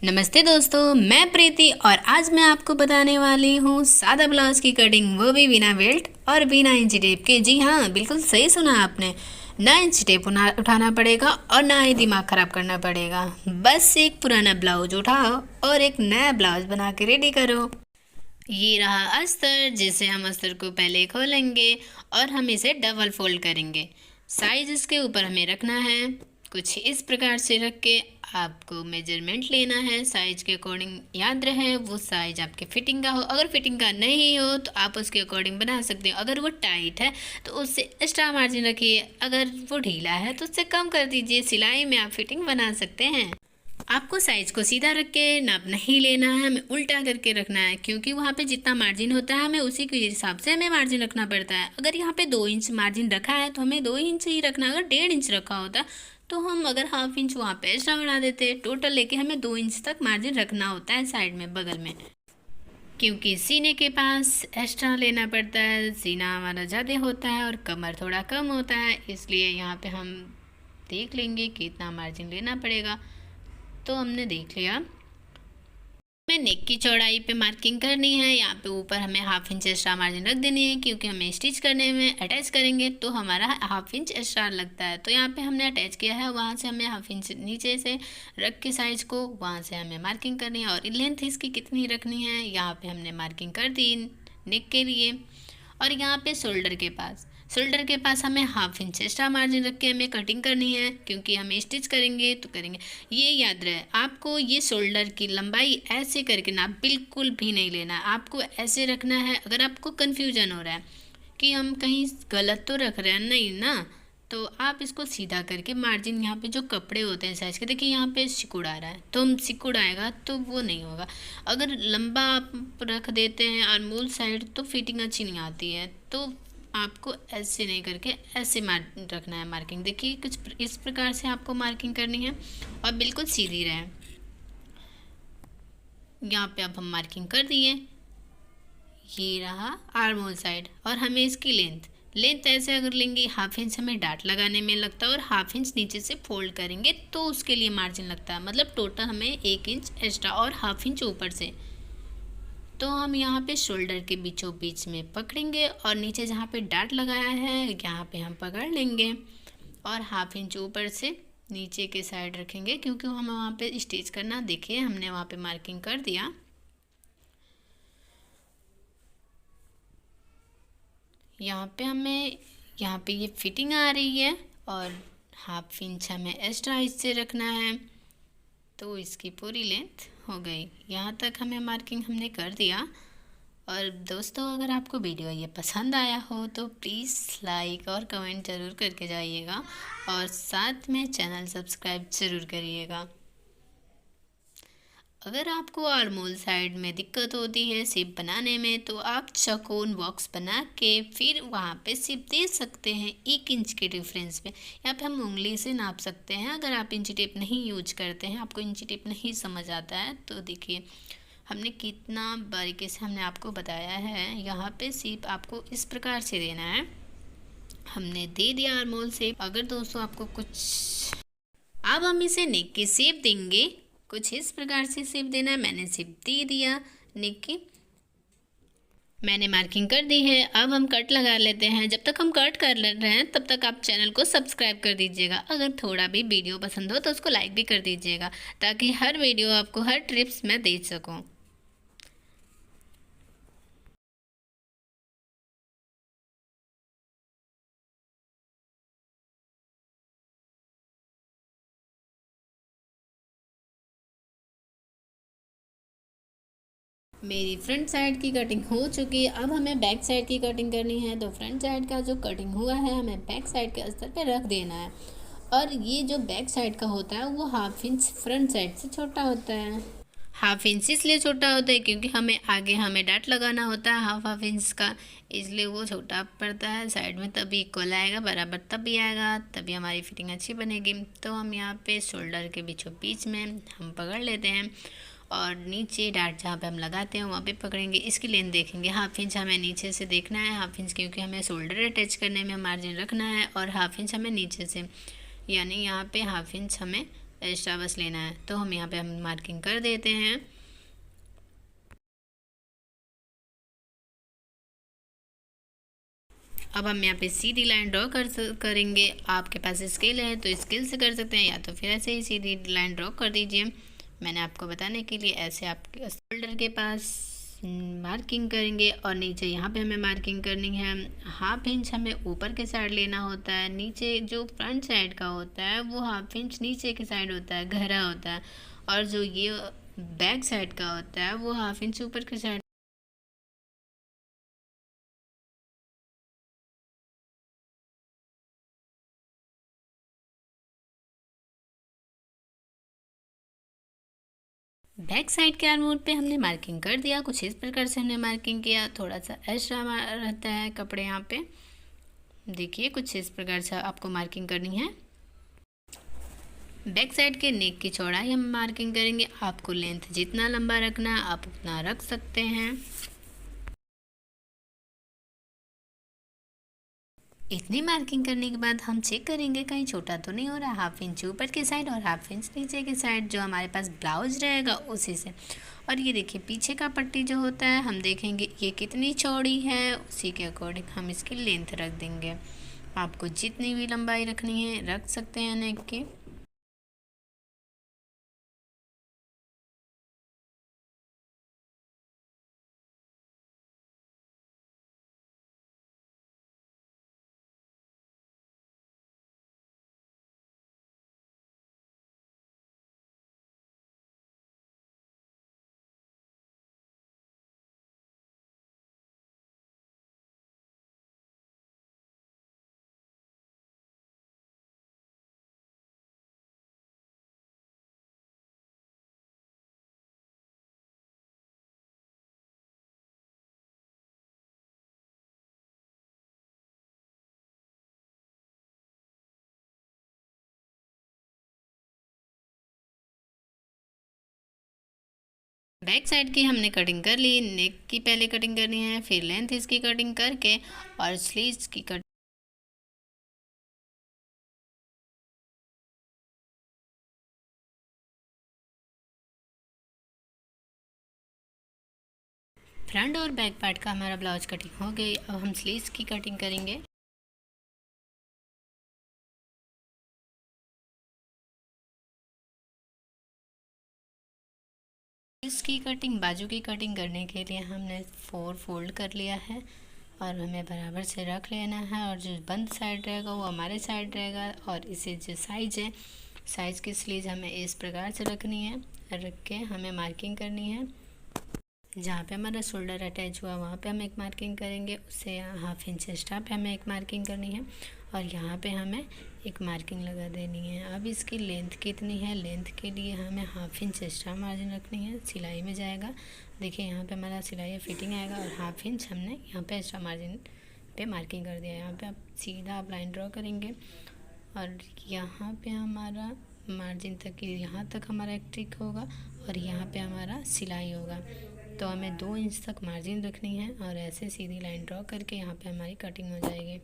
नमस्ते दोस्तों, मैं प्रीति और आज मैं आपको बताने वाली हूँ सादा ब्लाउज की कटिंग, वो भी बिना बेल्ट और बिना इंची टेप के। जी हाँ, बिल्कुल सही सुना आपने। ना इंची टेप उठाना पड़ेगा और ना ही दिमाग ख़राब करना पड़ेगा। बस एक पुराना ब्लाउज उठाओ और एक नया ब्लाउज बना के रेडी करो। ये रहा अस्तर, जिसे हम अस्तर को पहले खोलेंगे और हम इसे डबल फोल्ड करेंगे। साइज इसके ऊपर हमें रखना है कुछ इस प्रकार से रख के आपको मेजरमेंट लेना है। साइज के अकॉर्डिंग याद रहे वो साइज आपके फिटिंग का हो। अगर फिटिंग का नहीं हो तो आप उसके अकॉर्डिंग बना सकते हो। अगर वो टाइट है तो उससे एक्स्ट्रा मार्जिन रखिए, अगर वो ढीला है तो उससे कम कर दीजिए। सिलाई में आप फिटिंग बना सकते हैं। आपको साइज को सीधा रख के नाप नहीं लेना है, हमें उल्टा करके रखना है, क्योंकि वहाँ पे जितना मार्जिन होता है हमें उसी के हिसाब से हमें मार्जिन रखना पड़ता है। अगर यहाँ पे 2 इंच मार्जिन रखा है तो हमें 2 इंच ही रखना है। अगर 1.5 इंच रखा होता तो हम अगर हाफ इंच वहाँ पे एक्स्ट्रा बढ़ा देते। टोटल लेके हमें 2 इंच तक मार्जिन रखना होता है साइड में, बगल में, क्योंकि सीने के पास एक्स्ट्रा लेना पड़ता है। सीना हमारा ज़्यादा होता है और कमर थोड़ा कम होता है, इसलिए यहाँ पे हम देख लेंगे कि इतना मार्जिन लेना पड़ेगा। तो हमने देख लिया। हमें नेक की चौड़ाई पे मार्किंग करनी है। यहाँ पे ऊपर हमें हाफ इंच एक्स्ट्रा मार्जिन रख देनी है, क्योंकि हमें स्टिच करने में अटैच करेंगे तो हमारा हाफ इंच एक्स्ट्रा लगता है। तो यहाँ पे हमने अटैच किया है, वहाँ से हमें हाफ इंच नीचे से रख के साइज को वहाँ से हमें मार्किंग करनी है। और लेंथ इसकी कितनी रखनी है यहाँ पे हमने मार्किंग कर दी नेक के लिए। और यहाँ पे शोल्डर के पास हमें हाफ इंच एक्स्ट्रा मार्जिन रख के हमें कटिंग करनी है, क्योंकि हमें स्टिच करेंगे तो करेंगे। ये याद रहे आपको, ये शोल्डर की लंबाई ऐसे करके ना बिल्कुल भी नहीं लेना, आपको ऐसे रखना है। अगर आपको कन्फ्यूजन हो रहा है कि हम कहीं गलत तो रख रहे हैं नहीं ना, तो आप इसको सीधा करके मार्जिन, यहाँ पे जो कपड़े होते हैं साइज के, देखिए यहाँ पे सिकुड़ आ रहा है तो हम सिकुड़ आएगा तो वो नहीं होगा। अगर लंबा आप रख देते हैं और मूल साइड तो फिटिंग अच्छी नहीं आती है। तो आपको ऐसे नहीं करके ऐसे रखना है मार्किंग। देखिए कुछ इस प्रकार से आपको मार्किंग करनी है और बिल्कुल सीधी रहे। यहाँ पे अब हम मार्किंग कर दिए। ये रहा आर्म होल साइड और हमें इसकी लेंथ ऐसे अगर लेंगे, हाफ इंच हमें डाट लगाने में लगता है और हाफ इंच नीचे से फोल्ड करेंगे तो उसके लिए मार्जिन लगता है। मतलब टोटल हमें 1 इंच एक्स्ट्रा और हाफ इंच ऊपर से। तो हम यहाँ पे शोल्डर के बीचों बीच में पकड़ेंगे और नीचे जहाँ पे डाट लगाया है यहाँ पे हम पकड़ लेंगे और हाफ इंच ऊपर से नीचे के साइड रखेंगे, क्योंकि हमें वहाँ पे स्टिच करना। देखिए हमने वहाँ पे मार्किंग कर दिया। यहाँ पे ये फिटिंग आ रही है और हाफ इंच हमें एक्स्ट्रा इससे रखना है, तो इसकी पूरी लेंथ हो गई। यहाँ तक हमें मार्किंग हमने कर दिया। और दोस्तों, अगर आपको वीडियो ये पसंद आया हो तो प्लीज़ लाइक और कमेंट ज़रूर करके जाइएगा और साथ में चैनल सब्सक्राइब ज़रूर करिएगा। अगर आपको आर्मोल साइड में दिक्कत होती है शेप बनाने में, तो आप चौकोन बॉक्स बना के फिर वहाँ पे शेप दे सकते हैं 1 इंच के डिफरेंस पे। यहाँ पे हम उंगली से नाप सकते हैं। अगर आप इंची टेप नहीं यूज करते हैं, आपको इंची टेप नहीं समझ आता है, तो देखिए हमने कितना बारीकी से हमने आपको बताया है। यहाँ पे शेप आपको इस प्रकार से देना है। हमने दे दिया आर्मोल शेप। अगर दोस्तों आपको कुछ, अब हम इसे नेक की शेप देंगे। कुछ इस प्रकार से शेप देना है। मैंने शेप दे दिया नेक की, मैंने मार्किंग कर दी है। अब हम कट लगा लेते हैं। जब तक हम कट कर ले रहे हैं तब तक आप चैनल को सब्सक्राइब कर दीजिएगा। अगर थोड़ा भी वीडियो पसंद हो तो उसको लाइक भी कर दीजिएगा, ताकि हर वीडियो आपको, हर टिप्स मैं दे सकूं। मेरी फ्रंट साइड की कटिंग हो चुकी है। अब हमें बैक साइड की कटिंग करनी है। तो फ्रंट साइड का जो कटिंग हुआ है हमें बैक साइड के अस्तर पे रख देना है। और ये जो बैक साइड का होता है वो हाफ इंच फ्रंट साइड से छोटा होता है। हाफ इंच इसलिए छोटा होता है क्योंकि हमें डाट लगाना होता है हाफ इंच का, इसलिए वो छोटा पड़ता है साइड में। तभी इक्वल आएगा, बराबर तभी आएगा, तभी हमारी फिटिंग अच्छी बनेगी। तो हम यहाँ पे शोल्डर के बीचों बीच में हम पकड़ लेते हैं और नीचे डाट जहाँ पे हम लगाते हैं वहाँ पे पकड़ेंगे। इसकी लेंथ देखेंगे, हाफ इंच हमें नीचे से देखना है। हाफ इंच क्योंकि हमें शोल्डर अटैच करने में मार्जिन रखना है, और हाफ इंच हमें नीचे से, यानी यहाँ पे हाफ इंच हमें एक्स्ट्रा बस लेना है, तो हम यहाँ पे हम मार्किंग कर देते हैं। अब हम यहाँ पे सीधी लाइन ड्रॉ करेंगे। आपके पास स्केल है तो स्केल से कर सकते हैं, या तो फिर ऐसे ही सीधी लाइन ड्रॉ कर दीजिए। मैंने आपको बताने के लिए ऐसे आपके शोल्डर के पास मार्किंग करेंगे, और नीचे यहाँ पे हमें मार्किंग करनी है। हाफ इंच हमें ऊपर के साइड लेना होता है, नीचे जो फ्रंट साइड का होता है वो हाफ इंच नीचे के साइड होता है, गहरा होता है, और जो ये बैक साइड का होता है वो हाफ इंच ऊपर के साइड। बैक साइड के आर्म पे हमने मार्किंग कर दिया, कुछ इस प्रकार से हमने मार्किंग किया। थोड़ा सा एक्स्ट्रा रहता है कपड़े यहाँ पे, देखिए कुछ इस प्रकार से आपको मार्किंग करनी है। बैक साइड के नेक की चौड़ाई हम मार्किंग करेंगे। आपको लेंथ जितना लंबा रखना है आप उतना रख सकते हैं। इतनी मार्किंग करने के बाद हम चेक करेंगे कहीं छोटा तो नहीं हो रहा। हाफ इंच ऊपर की साइड और हाफ इंच नीचे की साइड जो हमारे पास ब्लाउज रहेगा उसी से। और ये देखिए पीछे का पट्टी जो होता है हम देखेंगे ये कितनी चौड़ी है, उसी के अकॉर्डिंग हम इसकी लेंथ रख देंगे। आपको जितनी भी लंबाई रखनी है रख सकते हैं नेक की। बैक साइड की हमने कटिंग कर ली। नेक की पहले कटिंग करनी है, फिर लेंथ इसकी कटिंग करके और स्लीव्स की कटिंग। फ्रंट और बैक पार्ट का हमारा ब्लाउज कटिंग हो गई। अब हम स्लीव्स की कटिंग करेंगे। इसकी कटिंग, बाजू की कटिंग करने के लिए हमने 4 फोल्ड कर लिया है और हमें बराबर से रख लेना है। और जो बंद साइड रहेगा वो हमारे साइड रहेगा, और इसे जो साइज है, साइज की स्लीव हमें इस प्रकार से रखनी है। रख के हमें मार्किंग करनी है। जहाँ पे हमारा शोल्डर अटैच हुआ वहाँ पे हम एक मार्किंग करेंगे, उससे हाफ इंच एक्स्ट्रा पे हमें एक मार्किंग करनी है, और यहाँ पे हमें एक मार्किंग लगा देनी है। अब इसकी लेंथ कितनी है, लेंथ के लिए हमें हाफ इंच एक्स्ट्रा मार्जिन रखनी है, सिलाई में जाएगा। देखिए यहाँ पे हमारा सिलाई फिटिंग आएगा, और हाफ इंच हमने यहाँ पे एक्स्ट्रा मार्जिन पे मार्किंग कर दिया है। यहाँ पे आप सीधा आप लाइन ड्रॉ करेंगे, और यहाँ पे हमारा मार्जिन तक, यहाँ तक हमारा एक ट्रिक होगा, और यहाँ पे हमारा सिलाई होगा। तो हमें 2 इंच तक मार्जिन रखनी है, और ऐसे सीधी लाइन ड्रॉ करके यहाँ पे हमारी कटिंग हो जाएगी।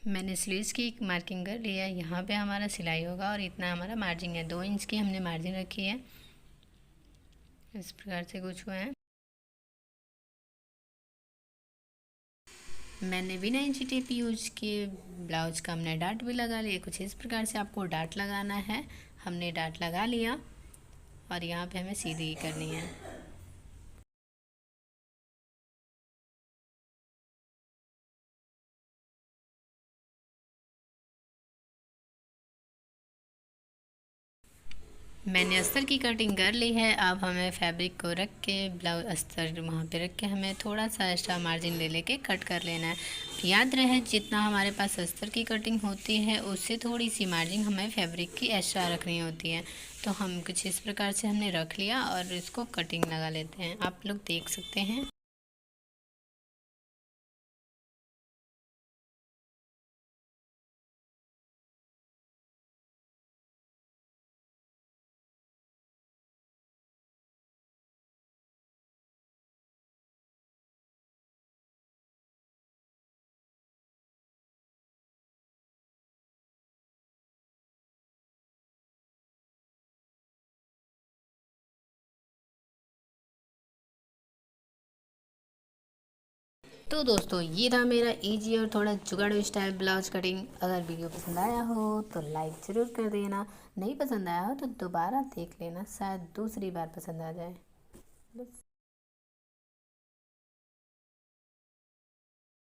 मैंने स्लीव्स की मार्किंग कर लिया है। यहाँ पे हमारा सिलाई होगा, और इतना हमारा मार्जिन है, 2 इंच की हमने मार्जिन रखी है। इस प्रकार से कुछ हुआ है। मैंने बिना इंची टेप यूज किए ब्लाउज का हमने डाट भी लगा लिया। कुछ इस प्रकार से आपको डाट लगाना है। हमने डाट लगा लिया, और यहाँ पे हमें सीधी करनी है। मैंने अस्तर की कटिंग कर ली है। अब हमें फैब्रिक को रख के, ब्लाउज अस्तर वहाँ पे रख के हमें थोड़ा सा एक्स्ट्रा मार्जिन ले लेके कट कर लेना है। याद रहे जितना हमारे पास अस्तर की कटिंग होती है उससे थोड़ी सी मार्जिन हमें फैब्रिक की एक्स्ट्रा रखनी होती है। तो हम कुछ इस प्रकार से हमने रख लिया, और इसको कटिंग लगा लेते हैं। आप लोग देख सकते हैं। तो दोस्तों ये था मेरा इजी और थोड़ा जुगाड़ू स्टाइल ब्लाउज कटिंग। अगर वीडियो पसंद आया हो तो लाइक ज़रूर कर देना, नहीं पसंद आया हो तो दोबारा देख लेना, शायद दूसरी बार पसंद आ जाए। बस।